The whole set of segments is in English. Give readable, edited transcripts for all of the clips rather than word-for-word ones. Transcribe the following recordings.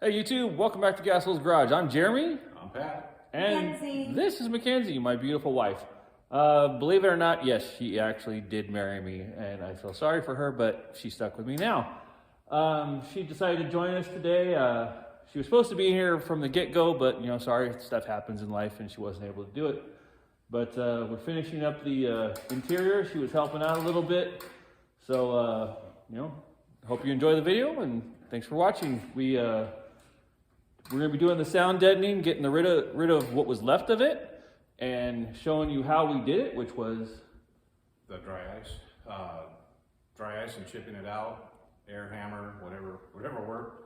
Hey YouTube, welcome back to Gasol's Garage. I'm Jeremy. I'm Pat. And Mackenzie. This is Mackenzie, my beautiful wife. Believe it or not, yes, she actually did marry me, and I feel sorry for her, but she's stuck with me now. She decided to join us today. She was supposed to be here from the get-go, but sorry, stuff happens in life, and she wasn't able to do it. But we're finishing up the interior. She was helping out a little bit, so hope you enjoy the video, and thanks for watching. We're going to be doing the sound deadening, getting rid of what was left of it, and showing you how we did it, which was The dry ice and chipping it out, air hammer, whatever worked,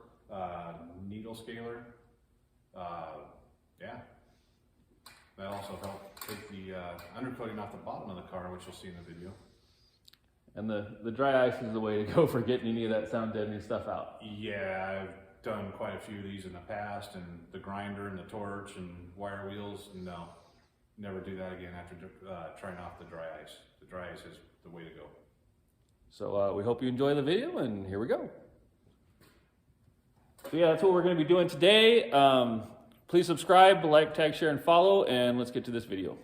needle scaler. Yeah, that also helped take the undercoating off the bottom of the car, which you'll see in the video. And the dry ice is the way to go for getting any of that sound deadening stuff out. Yeah, I've done quite a few of these in the past, and the grinder and the torch and wire wheels. No, never do that again after trying off the dry ice. The dry ice is the way to go. So we hope you enjoy the video, and here we go. So yeah, that's what we're going to be doing today. Please subscribe, like, tag, share, and follow, and let's get to this video.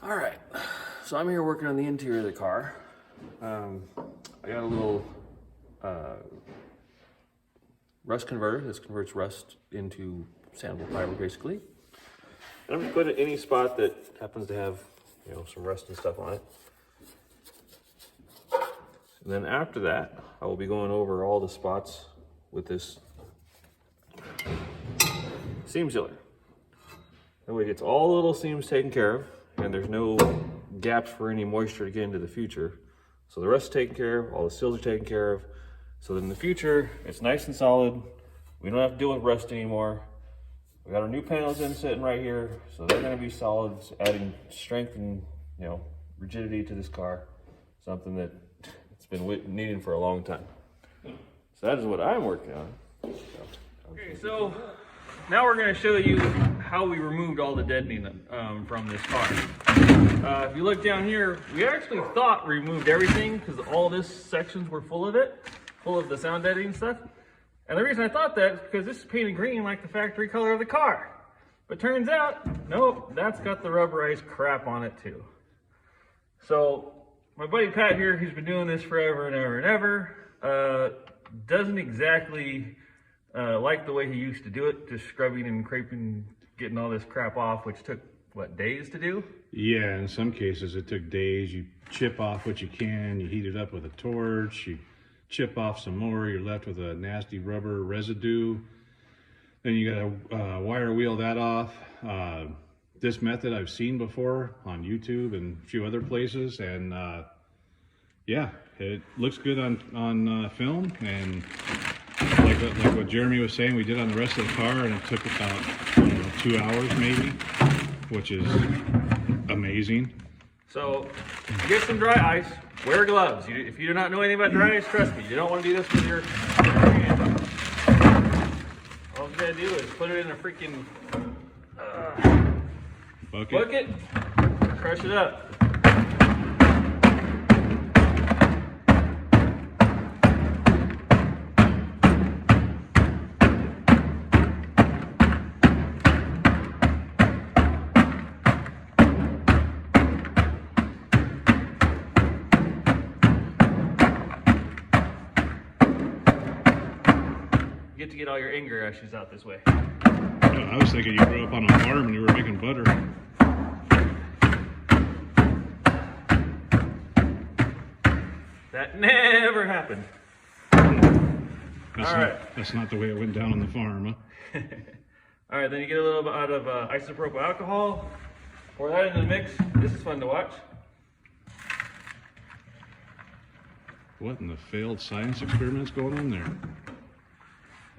All right, so I'm here working on the interior of the car. I got a little rust converter. This converts rust into sandable fiber, basically. And I'm going to put it in any spot that happens to have, some rust and stuff on it. And then after that, I will be going over all the spots with this seam sealer. That way it gets all the little seams taken care of, and there's no gaps for any moisture to get into the future. So the rest is taken care of, all the seals are taken care of. So that in the future, it's nice and solid. We don't have to deal with rust anymore. We got our new panels in sitting right here, so they're gonna be solid, adding strength and rigidity to this car. Something that it's been needing for a long time. So that is what I'm working on. Okay, so now we're gonna show you how we removed all the deadening from this car. If you look down here, we actually thought we removed everything because all this sections were full of it. Full of the sound deadening stuff. And the reason I thought that is because this is painted green like the factory color of the car. But turns out, nope, that's got the rubberized crap on it too. So my buddy Pat here, he's been doing this forever and ever and ever, doesn't exactly like the way he used to do it, just scrubbing and scraping, getting all this crap off, which took, what, days to do? Yeah, in some cases it took days. You chip off what you can, you heat it up with a torch, you chip off some more, you're left with a nasty rubber residue. Then you gotta wire wheel that off. This method I've seen before on YouTube and a few other places, and yeah, it looks good on film. And like what Jeremy was saying, we did on the rest of the car, and it took about 2 hours maybe, which is amazing. So get some dry ice, wear gloves. If you do not know anything about dry ice, trust me, you don't want to do this with your hand. All you gotta do is put it in a freaking bucket, crush it up. To get all your anger ashes out this way. I was thinking you grew up on a farm and you were making butter. That never happened. That's not the way it went down on the farm, huh? All right, then you get a little bit out of isopropyl alcohol, pour that into the mix. This is fun to watch. What in the failed science experiment's going on there?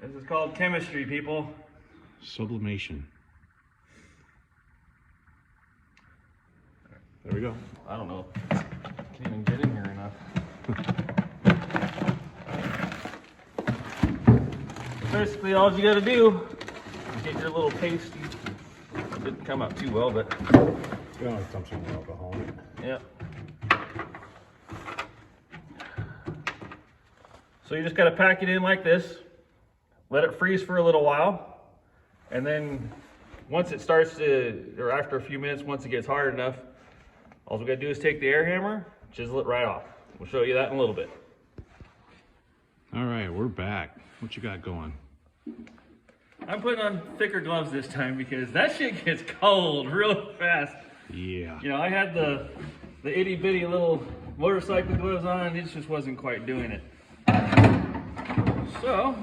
This is called chemistry, people. Sublimation. There we go. I don't know. Can't even get in here enough. Basically, all you got to do is get your little pasty. It didn't come out too well, but You want to dump some alcohol in it. yeah. So you just got to pack it in like this, let it freeze for a little while, and then once it starts to, or after a few minutes, once it gets hard enough, all we got to do is take the air hammer, chisel it right off. We'll show you that in a little bit. All right, we're back. What you got going? I'm putting on thicker gloves this time because that shit gets cold real fast. Yeah. You know, I had the itty bitty little motorcycle gloves on, and it just wasn't quite doing it. So,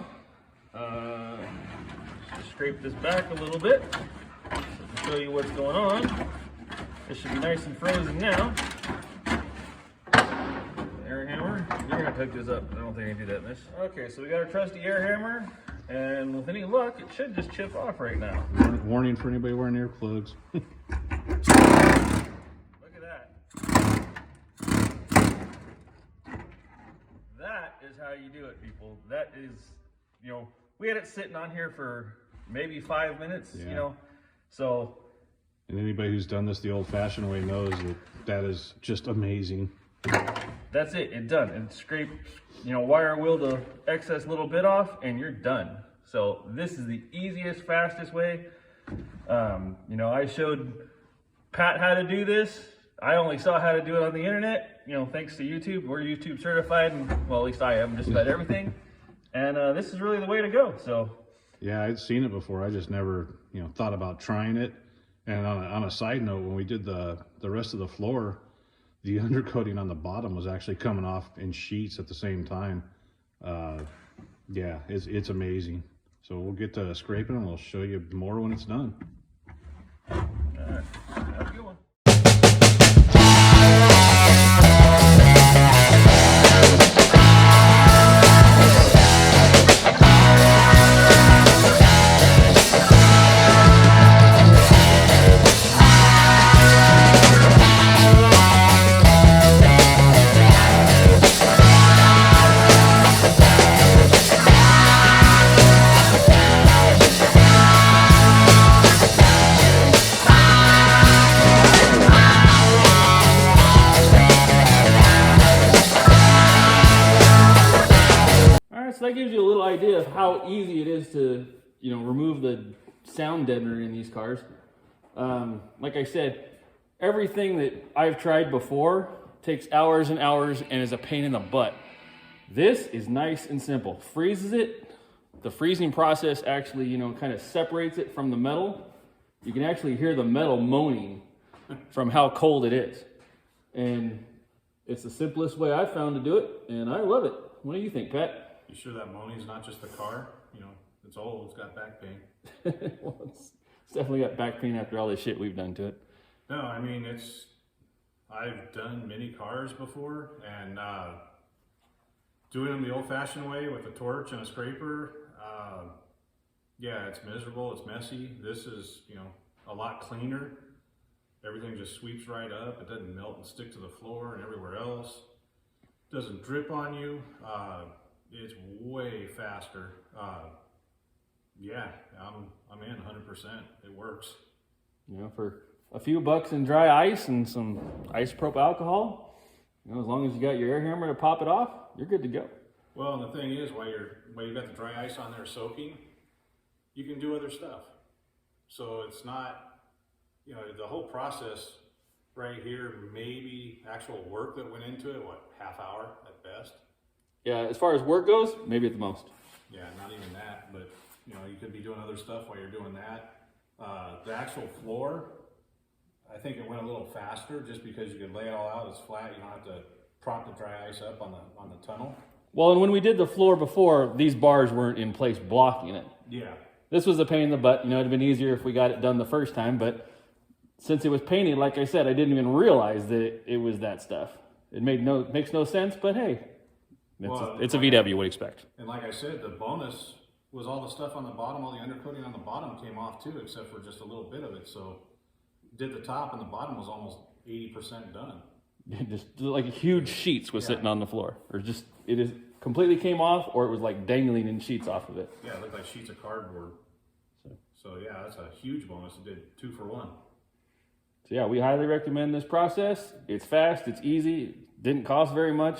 just scrape this back a little bit to show you what's going on. This should be nice and frozen now. Air hammer. You're gonna have to hook this up. I don't think I can do that in this. Okay, so we got our trusty air hammer, and with any luck, it should just chip off right now. Warning for anybody wearing earplugs. Look at that. That is how you do it, people. That is, you know, we had it sitting on here for maybe 5 minutes, you know, so. And anybody who's done this the old-fashioned way knows that that is just amazing. That's it, it's done. And scrape, you know, wire wheel the excess little bit off, and you're done. So this is the easiest, fastest way. You know, I showed Pat how to do this. I only saw how to do it on the internet, you know, thanks to YouTube. We're YouTube certified, and well, at least I am, just about everything. And this is really the way to go, so. Yeah, I'd seen it before. I just never, you know, thought about trying it. And on a side note, when we did the rest of the floor, the undercoating on the bottom was actually coming off in sheets at the same time. Yeah, it's amazing. So we'll get to scraping and we'll show you more when it's done. All right, have a good one. So that gives you a little idea of how easy it is to, you know, remove the sound deadener in these cars. Like I said, everything that I've tried before takes hours and hours and is a pain in the butt. This is nice and simple. Freezes it. The freezing process actually, you know, kind of separates it from the metal. You can actually hear the metal moaning from how cold it is. And it's the simplest way I've found to do it, and I love it. What do you think, Pat? You sure that moaning's not just the car? You know, it's old, it's got back pain. Well, it's definitely got back pain after all this shit we've done to it. No, I mean, I've done many cars before, and doing them the old-fashioned way with a torch and a scraper, yeah, it's miserable, it's messy. This is, you know, a lot cleaner. Everything just sweeps right up. It doesn't melt and stick to the floor and everywhere else. It doesn't drip on you. It's way faster. Yeah, I'm in 100%. It works. You know, for a few bucks in dry ice and some isopropyl alcohol, you know, as long as you got your air hammer to pop it off, you're good to go. Well, and the thing is, while you got the dry ice on there soaking, you can do other stuff. So it's not, you know, the whole process right here, maybe actual work that went into it, what, half hour at best? Yeah, as far as work goes, maybe at the most. Yeah, not even that, but you know, you could be doing other stuff while you're doing that. The actual floor, I think it went a little faster just because you could lay it all out as flat. You don't have to prop the dry ice up on the tunnel. Well, and when we did the floor before, these bars weren't in place blocking it. Yeah. This was a pain in the butt. You know, it'd have been easier if we got it done the first time, but since it was painted, like I said, I didn't even realize that it was that stuff. It makes no sense, but hey, it's a VW, would expect. And like I said, the bonus was all the stuff on the bottom, all the undercoating on the bottom came off too, except for just a little bit of it. So did the top and the bottom was almost 80% done. Just like huge sheets was sitting on the floor, or just it is completely came off, or it was like dangling in sheets off of it. Yeah, it looked like sheets of cardboard. So yeah, that's a huge bonus. It did 2 for 1. So yeah, we highly recommend this process. It's fast, it's easy, didn't cost very much,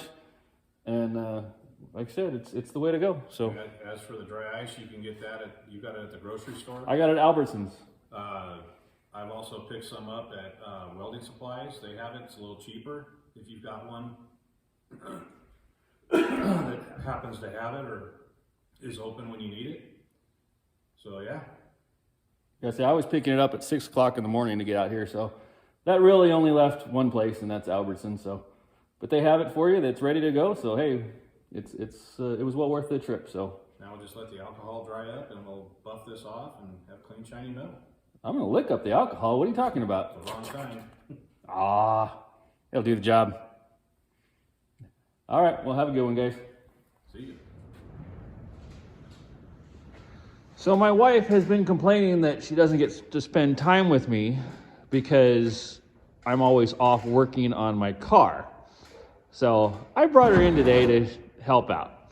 and like I said, it's the way to go. So And as for the dry ice, you can get that you got it at the grocery store. I got it at Albertsons. I've also picked some up at welding supplies. They have it. It's a little cheaper if you've got one that happens to have it or is open when you need it. So yeah. Yeah, see, I was picking it up at 6 o'clock in the morning to get out here, so that really only left one place, and that's Albertsons. So, but they have it for you. That's ready to go. So hey, it was well worth the trip. So Now we'll just let the alcohol dry up, and we'll buff this off and have clean, shiny metal. I'm gonna lick up the alcohol. What are you talking about? It's a long time. It'll do the job. All right, well, have a good one, guys. See you. So my wife has been complaining that she doesn't get to spend time with me because I'm always off working on my car. So I brought her in today to help out.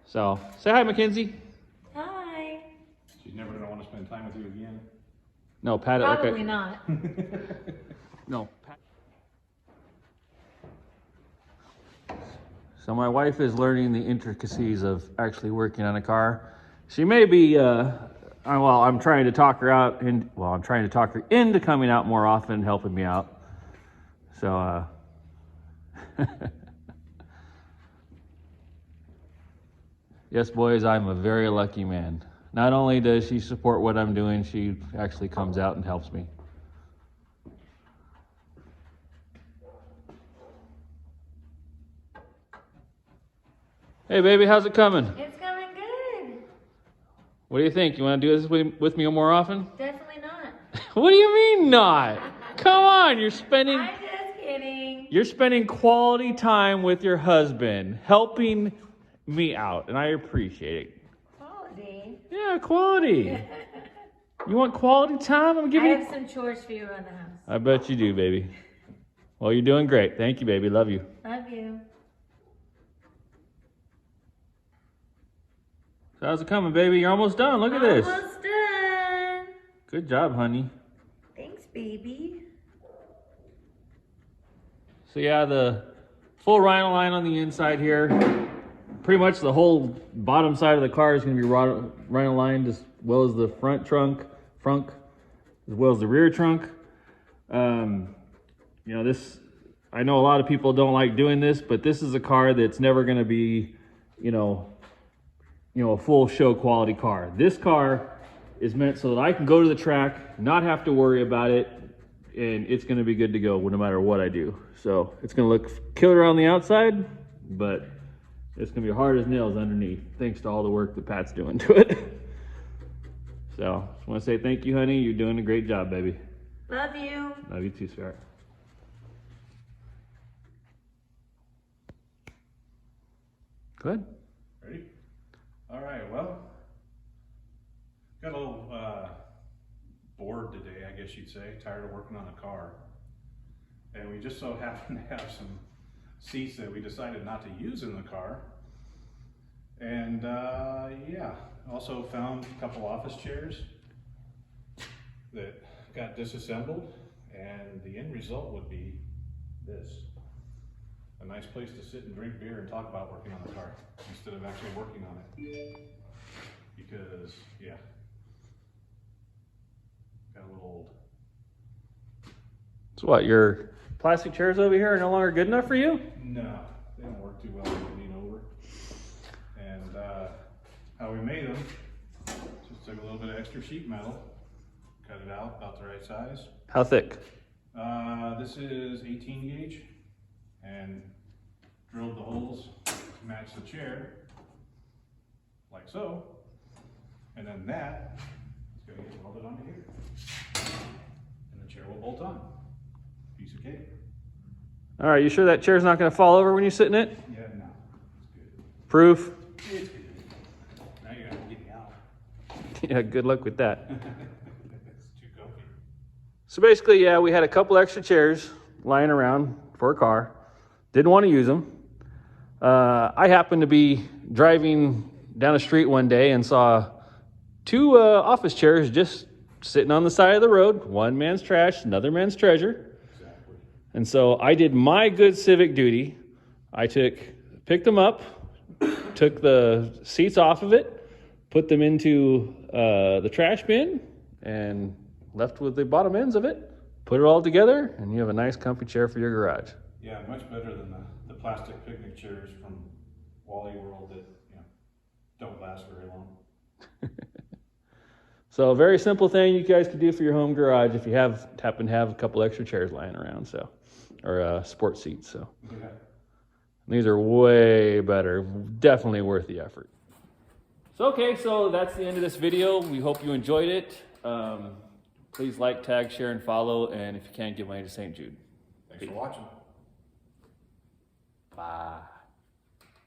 So say hi, Mackenzie. Hi. She's never going to want to spend time with you again. No, pat it. Probably Okay. not. No. So my wife is learning the intricacies of actually working on a car. She may be, I'm trying to talk her out, and I'm trying to talk her into coming out more often, helping me out. So, yes, boys, I'm a very lucky man. Not only does she support what I'm doing, she actually comes out and helps me. Hey, baby, how's it coming? It's coming good. What do you think? You want to do this with me more often? Definitely not. What do you mean not? Come on, I'm just kidding. you're spending quality time with your husband, helping me out, and I appreciate it. Quality. Yeah, quality. You want quality time? I'm I giving you. have some chores for you around the house. I bet you do, baby. Well, you're doing great. Thank you, baby. Love you. Love you. So how's it coming, baby? You're almost done. Look at this. Almost done. Good job, honey. Thanks, baby. So yeah, the full rhino line on the inside here. Pretty much the whole bottom side of the car is going to be rhino lined, as well as the front front, as well as the rear trunk. This, I know a lot of people don't like doing this, but this is a car that's never going to be, a full show quality car. This car is meant so that I can go to the track, not have to worry about it, and it's going to be good to go no matter what I do. So it's going to look killer on the outside, but it's going to be hard as nails underneath, thanks to all the work that Pat's doing to it. So just want to say thank you, honey. You're doing a great job, baby. Love you. Love you too, sweetheart. Good. Ready? All right, well, got a little bored today, I guess you'd say, tired of working on the car. And we just so happen to have some seats that we decided not to use in the car. And also found a couple office chairs that got disassembled, and the end result would be this. A nice place to sit and drink beer and talk about working on the car instead of actually working on it. Because, yeah, got a little old. So what, your plastic chairs over here are no longer good enough for you? No, they don't work too well when you lean over. And how we made them, just took a little bit of extra sheet metal, cut it out about the right size. How thick? This is 18 gauge, and drilled the holes to match the chair, like so. And then that is going to get welded onto here. And the chair will bolt on. Piece of cake. All right, you sure that chair's not going to fall over when you sit in it? Yeah, no, it's good. Proof? It's good. Now you're going to get me out. Yeah, good luck with that. It's too comfy. So basically, yeah, we had a couple extra chairs lying around for a car. Didn't want to use them. I happened to be driving down the street one day and saw two office chairs just sitting on the side of the road. One man's trash, another man's treasure. And so I did my good civic duty. I picked them up, took the seats off of it, put them into the trash bin, and left with the bottom ends of it. Put it all together, and you have a nice comfy chair for your garage. Yeah, much better than the plastic picnic chairs from Wally World that don't last very long. So a very simple thing you guys could do for your home garage if you happen to have a couple extra chairs lying around, or sports seats. So Yeah. these are way better, definitely worth the effort. So that's the end of this video. We hope you enjoyed it. Please like, tag, share, and follow, and if you can, give money to St. Jude. Thanks for watching. Bye.